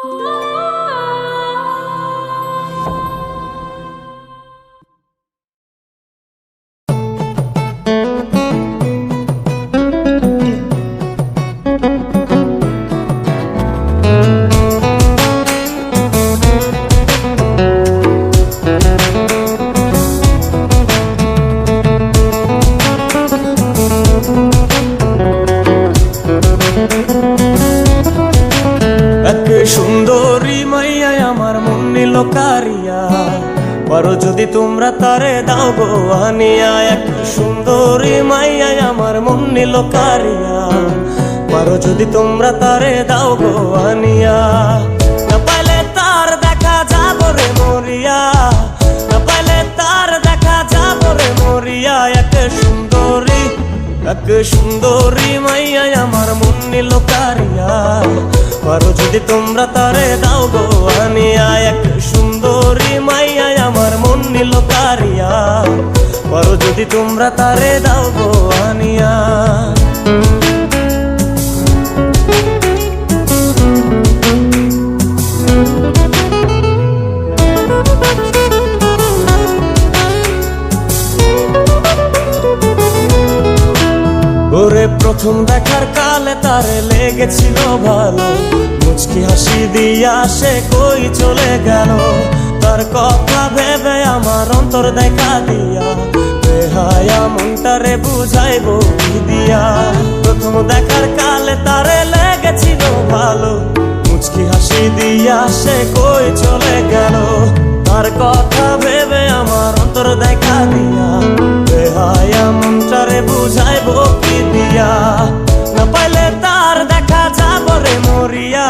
সুন্দরী মাইয়া আমার মন নিল কারিয়া, পারো যদি তোমরা তারে দাও গো আনিয়া। এক সুন্দরী মাইয়া আমার মন নিল কারিয়া, পারো যদি তোমরা তারে দাও গো আনিয়া। না পাইলে তার দেখা যাব রে মরিয়া, না পাইলে তার দেখা যাব রে মরিয়া। এক সুন্দরী মাইয়া আমার মন নিল কারিয়া, পারো যদি তোমরা তারে দাও গো আনিয়া। এক সুন্দরী মাইয়া আমার মন নিল কারিয়া, পারো যদি তোমরা তারে দাও গো আনিয়া। ওরে প্রথম দেখার কালে তারে লেগেছিল ভালো, মুচকি হাসি দিয়া সে কই চলে গেল। তার কথা ভেবে আমার অন্তর দেখা দিয়া, বেহায়া মনটারে বুঝাইবো কি দিয়া। প্রথম দেখার কালে তারে লেগেছিল ভালো, মুচকি হাসি দিয়া সে কই চলে গেল। তার কথা ভেবে আমার অন্তর দেখা দিয়া, বেহায়া মনটারে বুঝাইবো কি দিয়া। না পাইলে তার দেখা যাব রে মরিয়া,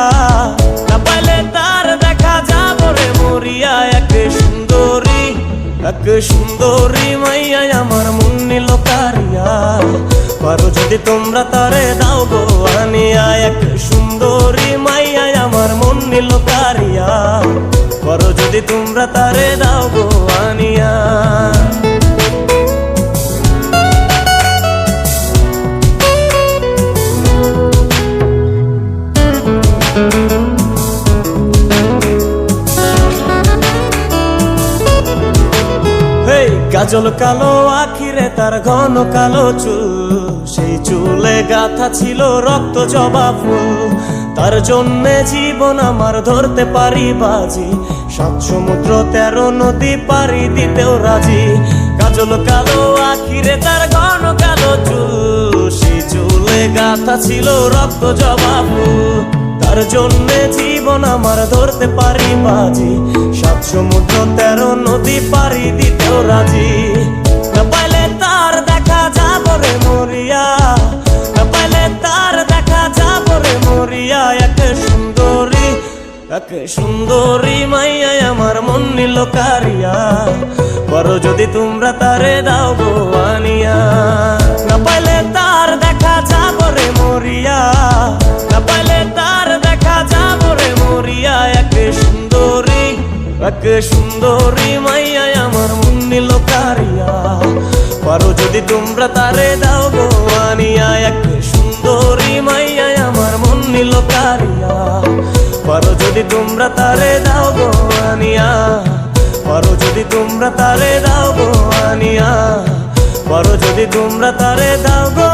না পাইলে তার দেখা যাব রে মরিয়া। এক সুন্দরী মাইয়া আমার মন নিল কারিয়া, পারো যদি তোমরা তারে দাও গো আনিয়া। এক সুন্দরী মাইয়া আমার মন নিল কারিয়া, পারো যদি তোমরা তারে দাও গো আনিয়া। কাজল কালো আখিরে তার ঘন কালো চুল, সেই চুলে গাথা ছিল রক্ত জবা ফুল। তার জন্যে জীবন আমার ধরতে পারি বাজি, ৭ সমুদ্র ১৩ নদী পারি দিতেও রাজি। কাজল কালো আখিরে তার ঘন কালো চুল, সেই চুলে গাথা ছিল রক্ত জবা ফুল। তার জন্যে জীবন আমার ধরতে পারি বাজি, ৭ সমুদ্র ১৩ নদী পারি দিতেও রাজি। না পাইলে তার দেখা যাব রে মরিয়া, না পাইলে তার দেখা যাব রে মরিয়া। এক সুন্দরী মাইয়া আমার মন নিল কারিয়া, পারো যদি তোমরা তারে দাও গো আনিয়া। না পাইলে তার দেখা যাব রে মরিয়া, না পাইলে তার দেখা যাব রে মরিয়া। এক সুন্দরী মাইয়া আমার মন নিল কারিয়া, পারো যদি তোমরা তারে দাও গো আনিয়া। এক সুন্দরী মাইয়া আমার মন নিল কারিয়া, পারো যদি তোমরা তারে দাও গো আনিয়া। পারো যদি তোমরা তারে দাও গো আনিয়া, পারো যদি তোমরা তারে দাও গো।